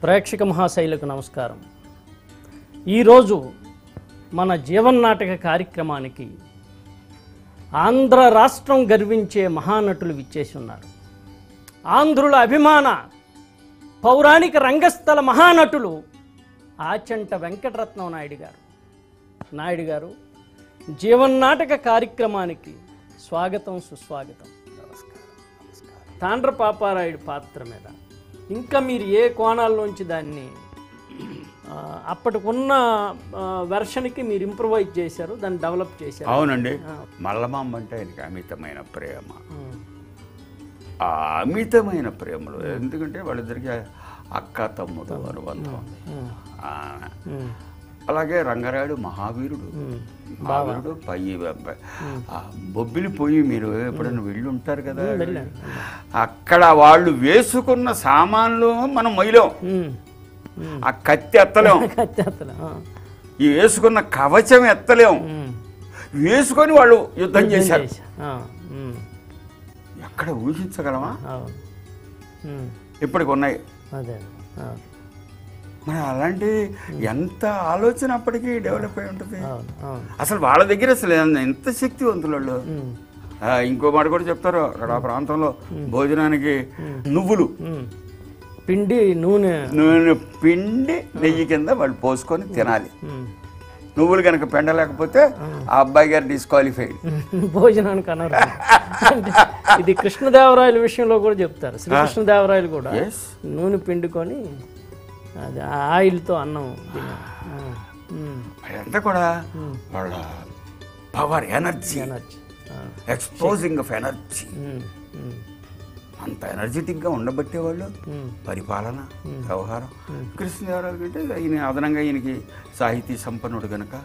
ప్రేక్షక మహాశైలకు నమస్కారం. ఈరోజు మన జీవన్నాటక కార్యక్రమానికి ఆంధ్ర రాష్ట్రం గర్వించే మహానటులు విచ్చేసి ఉన్నారు. ఆంధ్రుల అభిమాన పౌరాణిక రంగస్థల మహానటులు ఆచంట వెంకటరత్నం నాయుడు గారు జీవన్నాటక కార్యక్రమానికి స్వాగతం, సుస్వాగతం. తాండ్ర పాపారాయుడు పాత్ర మీద ఇంకా మీరు ఏ కోణాల్లోంచి దాన్ని అప్పటికున్న వెర్షన్కి మీరు ఇంప్రూవైజ్ చేశారు, దాన్ని డెవలప్ చేశారు? అవునండి. మల్లమాంబ అంటే ఆయనకి అమితమైన ప్రేమ, ఆ అమితమైన ప్రేమలు. ఎందుకంటే వాళ్ళిద్దరికి అక్క తమ్ముడు అనుబంధం ఉంది. అలాగే రంగరాయుడు మహావీరుడు పై బొబ్బిలి పోయి మీరు ఎప్పుడైనా వెళ్ళి ఉంటారు కదా, అక్కడ వాళ్ళు వేసుకున్న సామాన్లు మనం మొయ్యలేం, ఆ కత్తి ఎత్తలేం, ఈ వేసుకున్న కవచం ఎత్తలేం, వేసుకొని వాళ్ళు యుద్ధం చేశారు. ఎక్కడ ఊహించగలమా? ఇప్పటికి ఉన్నాయి. మరి అలాంటి ఎంత ఆలోచన అప్పటికి డెవలప్ అయి ఉంటుంది. అసలు వాళ్ళ దగ్గర అసలు ఎంత శక్తివంతులు వాళ్ళు. ఇంకో మాట కూడా చెప్తారు, అక్కడ ఆ ప్రాంతంలో భోజనానికి నువ్వులు పిండి నూనె పిండి నెయ్యి కింద వాళ్ళు పోసుకొని తినాలి. నువ్వులు కనుక పెండలేకపోతే ఆ అబ్బాయి గారు డిస్క్వాలిఫైడ్, భోజనానికి అనరు. ఇది కృష్ణదేవరాయల విషయంలో కూడా చెప్తారు. శ్రీకృష్ణదేవరాయలు కూడా నూనె పిండుకొని అది ఆయిల్తో అన్నం అదంతా కూడా వాళ్ళ power, energy, exposing of energy. అంత ఎనర్జెటిక్గా ఉండబట్టేవాళ్ళు. పరిపాలన, వ్యవహారం. కృష్ణదేవరాయలు కంటే ఈయన అదనంగా ఈయనకి సాహితీ సంపన్నుడు కనుక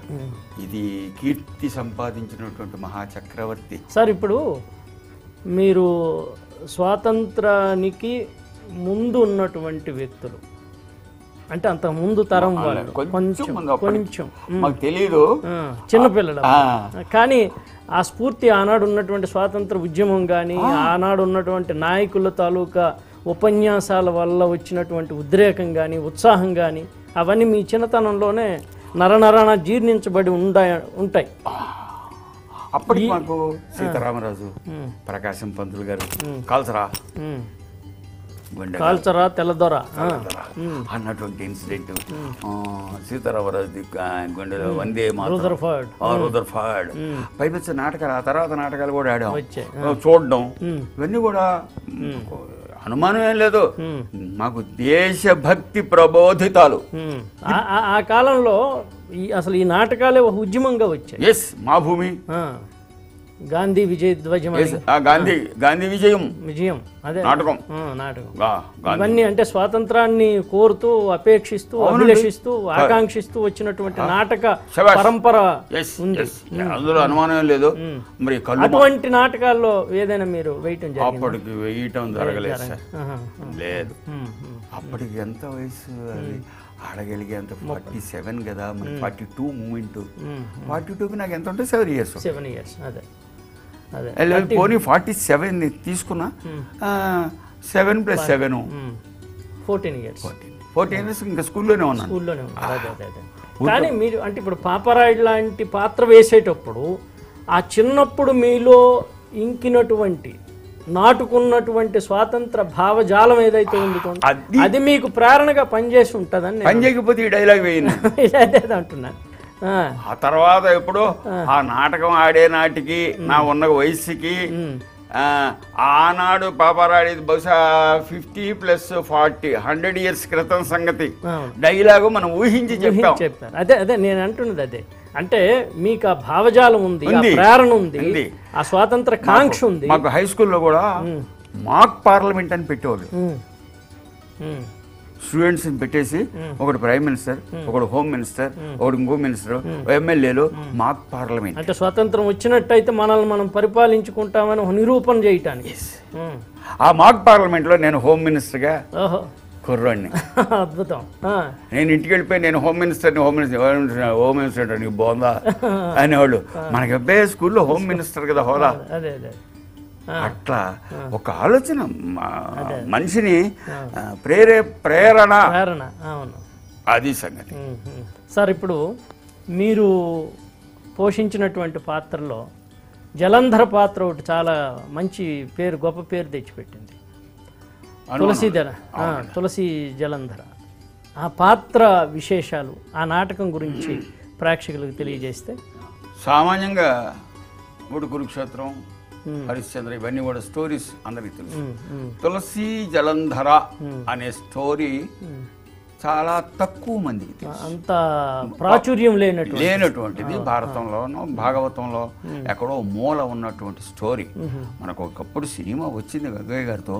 ఇది కీర్తి సంపాదించినటువంటి మహాచక్రవర్తి. సార్, ఇప్పుడు మీరు స్వాతంత్రానికి ముందు ఉన్నటువంటి వ్యక్తులు, అంటే అంత ముందు తరం వాళ్ళు, కొంచెం మాకు తెలియదు, చిన్నపిల్లలు. కానీ ఆ స్ఫూర్తి ఆనాడు ఉన్నటువంటి స్వాతంత్ర ఉద్యమం కానీ, ఆనాడు ఉన్నటువంటి నాయకుల తాలూకా ఉపన్యాసాల వల్ల వచ్చినటువంటి ఉద్రేకం కానీ, ఉత్సాహం కానీ, అవన్నీ మీ చిన్నతనంలోనే నరనరాన జీర్ణించబడి ఉంటాయి. అప్పటికి మాకు సీతారామరాజు, ప్రకాశం పంతులు గారు కాల్చరా తెల్లదొర అన్నటువంటి ఇన్సిడెంట్, సీతారామరాజు గుండెలో వందే రూదర్ఫర్డ్, పైపచ్చ నాటకాలు, ఆ తర్వాత నాటకాలు కూడా ఆడాం, చూడడం, ఇవన్నీ కూడా అనుమానం ఏం లేదు. మాకు దేశభక్తి ప్రబోధితాలు. ఆ కాలంలో అసలు ఈ నాటకాలే ఒక ఉద్యమంగా వచ్చాయి. ఎస్, మా భూమి, గాంధీ విజయ ధ్వజం, గాంధీ విజయం అదే నాటకం. ఇవన్నీ అంటే స్వాతంత్రాన్ని కోరుతూ, అపేక్షిస్తూ, అభిలషిస్తూ, ఆకాంక్షిస్తూ వచ్చినటువంటి నాటక పరంపర ఉంది. అందులో అనుమానం లేదు. మరి అటువంటి నాటకాల్లో ఏదైనా మీరు వేయటం అప్పటికి వేయటం జరగలేదు సార్. లేదు, అప్పటికి ఎంత వయసు ఆడగలిగే అంత 47 కదా, మన 42 మూమెంట్. 42కి నాకు ఎంత ఉంటే 7 years. పోనీ 47 తీసుకున్నా, 7 + 7 14 years. 14 years ఇంకా స్కూల్లోనే ఉన్నాను. కానీ మీరు అంటే ఇప్పుడు పాపారాయుడు లాంటి పాత్ర వేసేటప్పుడు ఆ చిన్నప్పుడు మీలో ఇంకినటువంటి, నాటుకున్నటువంటి స్వాతంత్ర భావజాలం ఏదైతే ఉందో అది మీకు ప్రేరణగా పనిచేసి ఉంటుందని. పనిచేయకపోతే ఈ డైలాగ్ వేయండి అంటున్నాను. ఆ తర్వాత ఎప్పుడు ఆ నాటకం ఆడే నాటికి నా ఉన్న వయసుకి, ఆనాడు పాపారాయుడు బహుశా 50 + 40 100 years క్రితం సంగతి డైలాగు మనం ఊహించి చెప్పారు. అదే నేను అంటున్నది. అదే అంటే మీకు ఆ భావజాలం ఉంది, ప్రేరణ ఉంది, ఆ స్వాతంత్ర కాంక్ష ఉంది. మాకు హై స్కూల్లో కూడా మాక్ పార్లమెంట్ అని పెట్టేవాళ్ళు. స్టూడెంట్స్ని పెట్టేసి ఒకటి ప్రైమ్ మినిస్టర్, ఒకటి హోమ్ మినిస్టర్, ఒకటి ఇంకో మినిస్టర్, ఎమ్మెల్యేలు, మాక్ పార్లమెంట్. అంటే స్వాతంత్రం వచ్చినట్టయితే మనల్ని మనం పరిపాలించుకుంటామని నిరూపణ చేయటానికి. ఆ మాక్ పార్లమెంట్లో నేను హోమ్ మినిస్టర్గా కుర్రాడిని. అద్భుతం. నేను ఇంటికి వెళ్ళిపోయి నేను హోమ్ మినిస్టర్ అంటే నీకు బాగుందా అనేవాళ్ళు. మనకి అబ్బాయి స్కూల్లో హోమ్ మినిస్టర్ కదా హోదా. అట్లా ఒక ఆలోచన మనిషిని ప్రేరణ అవును, అది సంగతి. సార్ ఇప్పుడు మీరు పోషించినటువంటి పాత్రలో జలంధర పాత్ర ఒకటి చాలా మంచి పేరు, గొప్ప పేరు తెచ్చిపెట్టింది. తులసి జలంధర. ఆ పాత్ర విశేషాలు, ఆ నాటకం గురించి ప్రేక్షకులకు తెలియజేస్తే. సామాన్యంగా ఇప్పుడు కురుక్షేత్రం, హరిశ్చంద్ర ఇవన్నీ కూడా స్టోరీస్ అందరికీ తెలుసు. తులసి జలంధర అనే స్టోరీ చాలా తక్కువ మందికి తెలుసు, అంత ప్రాచుర్యం లేనటువంటిది. భారతంలోనో భాగవతంలో ఎక్కడో మూల ఉన్నటువంటి స్టోరీ. మనకు ఒకప్పుడు సినిమా వచ్చింది గగ్గయ్య గారితో,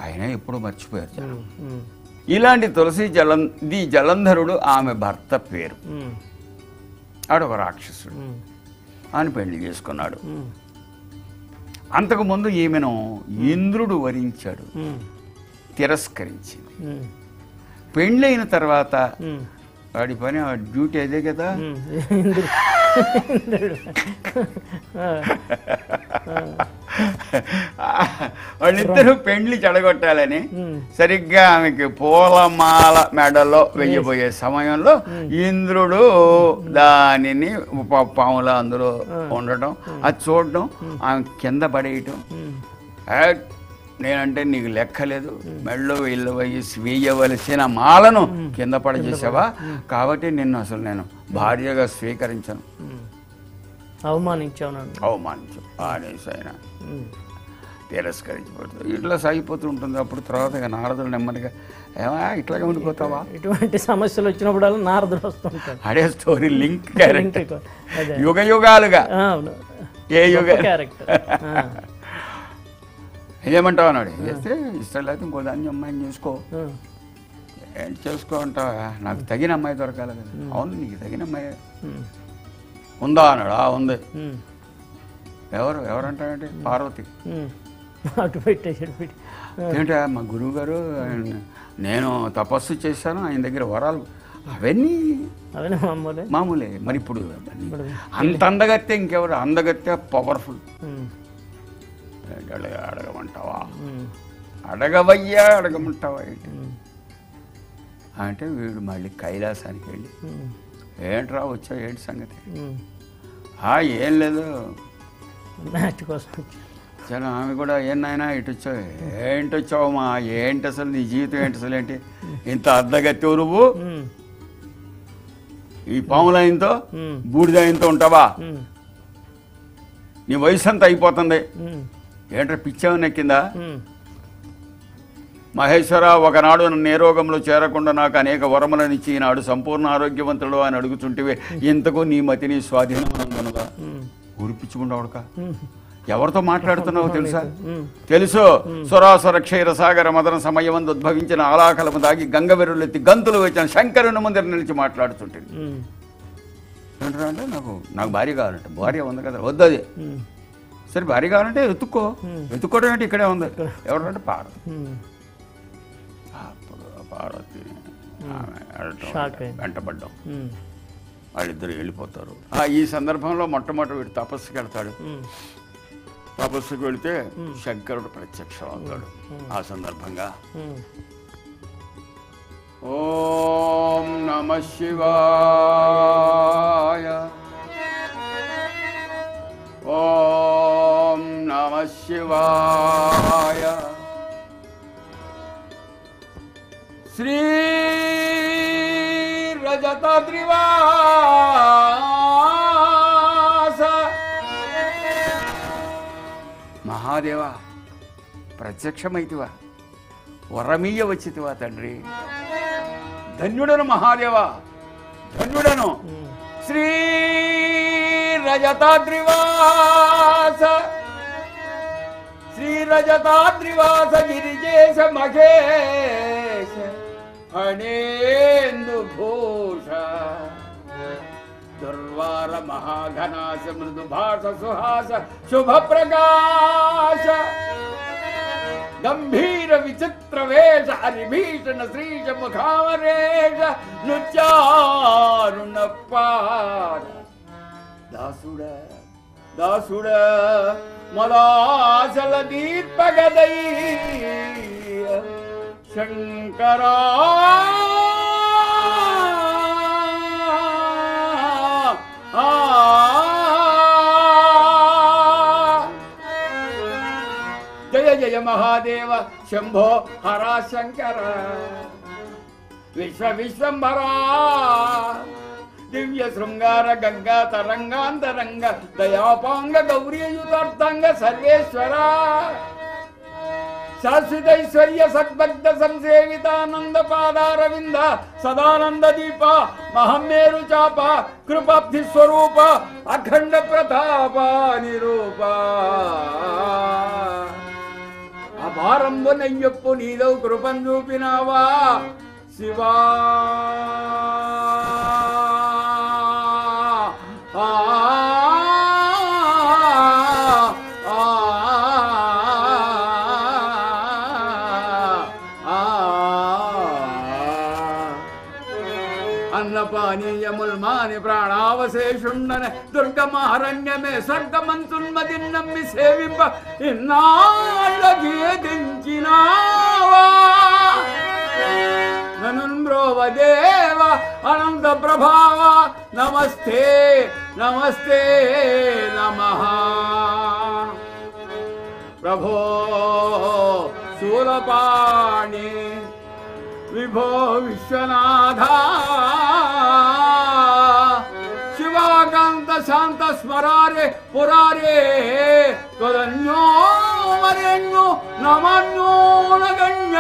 ఆయన ఎప్పుడు మర్చిపోయారు. ఇలాంటి తులసి జలంధరుడు ఆమె భర్త పేరు. ఆడొక రాక్షసుడు అని పెళ్లి చేసుకున్నాడు. అంతకుముందు ఈమెను ఇంద్రుడు వరించాడు, తిరస్కరించింది. పెళ్ళైన తర్వాత వాడి పని, డ్యూటీ అదే కదా. వాళ్ళిద్దరూ పెండ్లి చెడగొట్టాలని సరిగ్గా ఆమెకి పూలమాల మెడలో వెయ్యబోయే సమయంలో ఇంద్రుడు దానిని పాముల అందులో ఉండటం, అది చూడటం, ఆమె కింద పడేయటం. నేనంటే నీకు లెక్కలేదు, మెడలో వేయవలసిన మాలను కింద పడచేసావా, కాబట్టి నిన్ను అసలు నేను భార్యగా స్వీకరించను, అవమానించు అనేసి ఆయన తిరస్కరించిపోతుంది. ఇట్లా సాగిపోతూ ఉంటుంది. అప్పుడు తర్వాత నారదుడు నెమ్మదిగా, ఏమా ఇట్లాగే ఉండిపోతావా, ఇటువంటి సమస్యలు వచ్చినప్పుడు నారదుడు వస్తుంటాడు. అడే స్టోరీ లింక్ క్యారెక్టర్, యుగ యుగాలుగా ఏ యుగ క్యారెక్టర్. ఏమంటావు అన్నాడు. చేస్తే ఇష్టం లేకపోతే ఇంకో దాన్ని అమ్మాయిని చేసుకో. ఏంటి చేసుకో అంటావా, నాకు తగిన అమ్మాయి దొరకాలి కదా. అవును, నీకు తగిన అమ్మాయి ఉందా అన్నాడు. ఉంది. ఎవరంటాడంటే పార్వతి. అటు పెట్టేసాడు. ఏంటా మా గురువు గారు, నేను తపస్సు చేశాను, ఆయన దగ్గర వరాలు అవన్నీ మామూలే. మరి ఇప్పుడు అంత అందగత్తే ఇంకెవరు, అందగత్తే పవర్ఫుల్. అడగమంటావా, అడగవయ్యా, అడగమంటావా ఏంటి అంటే, వీడు మళ్ళీ కైలాసానికి వెళ్ళి, ఏంట్రా వచ్చావు, ఏంటి సంగతి, ఏం లేదు మ్యాచ్ కోసం చాలా. ఆమె కూడా, ఏం నాయనా ఇటు వచ్చావు, ఏంటి వచ్చావు మా, ఏంటి అసలు నీ జీవితం ఏంటి అసలు, ఏంటి ఇంత అద్దగత్తెవు నువ్వు, ఈ పాములయంతో బూడిదయంతో ఉంటావా, నీ వయసు అంతా అయిపోతుంది, ఏంట్రా పిచ్చావు నెక్కిందా, మహేశ్వర ఒకనాడు నన్ను ఏ రోగంలో చేరకుండా నాకు అనేక వరములనిచ్చి ఈనాడు సంపూర్ణ ఆరోగ్యవంతుడు అని అడుగుతుంటివే, ఇంతకు నీ మతి నీ స్వాధీనం అనుకున్నదా, ఊరిపించుకుంటావుడక, ఎవరితో మాట్లాడుతున్నావో తెలుసా, తెలుసు, సురాసుర క్షీర సాగర మదన సమయమందు ఉద్భవించిన ఆలాకలము దాగి గంగ వెరులెత్తి గంతులు వచ్చిన శంకరుని ముందర నిలిచి మాట్లాడుతుంటుంది. ఏంటంటే నాకు భార్య కావాలంటే, భార్య ఉంది కదా, వద్దు అది, సరే భార్య కావాలంటే వెతుక్కోవడం అంటే ఇక్కడే ఉంది, ఎవరంటే పార్వతి. పార్వతి వెంటబడ్డాం, వాళ్ళిద్దరు వెళ్ళిపోతారు. ఈ సందర్భంలో మొట్టమొదటి వీడు తపస్సుకి వెళ్తాడు. తపస్సుకు వెళితే శంకరుడు ప్రత్యక్షం అవుతాడు. ఆ సందర్భంగా ఓం నమః శివాయ, ఓం నమః శివాయ, శ్రీ రజతాద్రివాస మహాదేవా, ప్రత్యక్షమైతివా, వరమీయ వచ్చితివా తండ్రి, ధన్యుడను మహాదేవా, ధన్యుడను. శ్రీ రజతాద్రివాస, శ్రీ రజతాద్రివాస గిరిజేశ మహేశ ఫణేందు భూష దుర్వార మహాఘనాస మృదు భాష సుహాస శుభ ప్రకాశ గంభీర విచిత్ర వేష హరిభీషణ శ్రీశ ముఖావరేష నుచారుణ పార దాసుడ దాసుడ మదాసల దీర్పగదై శంకరా జయ జయ మహాదేవ శంభో హరా శంకర విశ్వంబరా దివ్య శృంగార గంగా తరంగాంతరంగ దయాపాంగ గౌరీయుతార్థంగ సర్వేశ్వర శాశ్వతైశ్వర్య సద్భక్త సంసేవితానంద పాదారవింద సదానంద దీప మహమ్మేరు చాప కృపాబ్ధి స్వరూప అఖండ ప్రతాప నిరూప అపారంబునయ్యప్పు నీదౌ కృపం చూపినావా శివా అన్నపానీయముల్మాని ప్రాణావశేషుండనే దుర్గమారణ్యమే స్వర్గమంతున్మదిన్ నమ్మి సేవింప ఇన్నాళ్ళగేదించినావా ననుంబ్రోవదేవ అనంత ప్రభావ నమస్తే నమస్తే నమః ప్రభో శూలపాణి విభో విశ్వనాథ శివాకాంత శాంత స్మరారే పురారే త్వదన్యో వరేణ్యో నమన్యో నగణ్య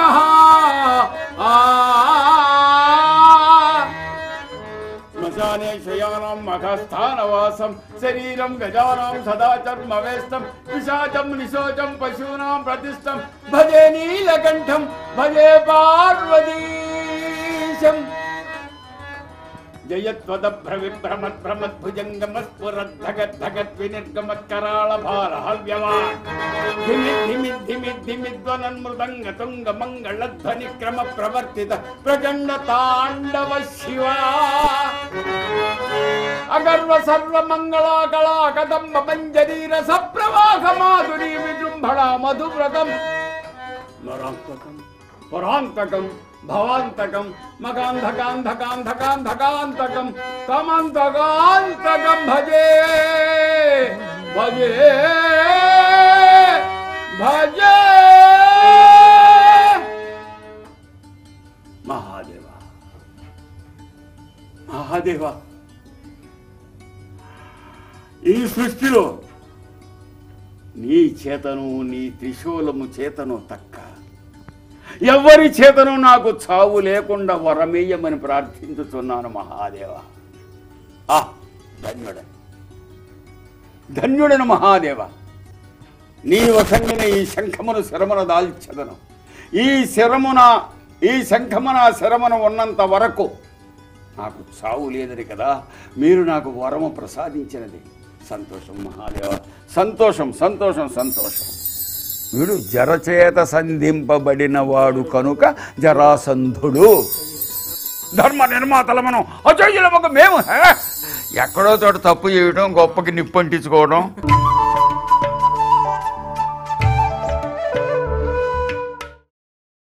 శ్మశానే శయానాం మఖస్థానవాసం శరీరం గజానాం సదా చర్మవేష్టం పిశాచం నిశోచం పశూనాం ప్రతిష్టం భజే నీలకంఠం భజే పార్వతీశం జయత్వదభ్రవిభ్రమద్భ్రమద్భుజంగమస్ఫురద్ధగద్ధగత్ వినిర్గమత్కరాళ భారహవ్యవాన్ ధిమిద్ధిమిద్ధిమిద్ధిమిద్వనన్మృదంగ తుంగ మంగళధ్వని క్రమ ప్రవర్తిత ప్రచండ తాండవ శివా అగర్వ సర్వ మంగళా కళా కదంబ మంజరీర సప్రవాహ మాధురీ విజృంభణ మధువ్రతం నరాంతకం పురాంతకం భవాంతకం మగాంధకాంధకాంధకాంధకాంతకం తమంతకాంతకం భజే భజే భజే మహాదేవ మహాదేవ ఈ సృష్టిలో నీ చేతను నీ త్రిశూలము చేతను తక్క ఎవరి చేతను నాకు చావు లేకుండా వరమేయమని ప్రార్థించుతున్నాను మహాదేవ. ధన్యుడను మహాదేవ. నీ వశంగిన ఈ శంఖమును శరమున దాల్చదను. ఈ శంఖమున శరమున ఉన్నంత వరకు నాకు చావు లేదని కదా మీరు నాకు వరము ప్రసాదించినది. సంతోషం మహాదేవ, సంతోషం సంతోషం సంతోషం. వీడు జరచేత సంధింపబడిన వాడు కనుక జరాసంధుడు. ధర్మ నిర్మాతలమను అజయ్యులముకు మేము ఎక్కడో చోట తప్పు చేయడం, గొప్పకి నిప్పంటించుకోవడం.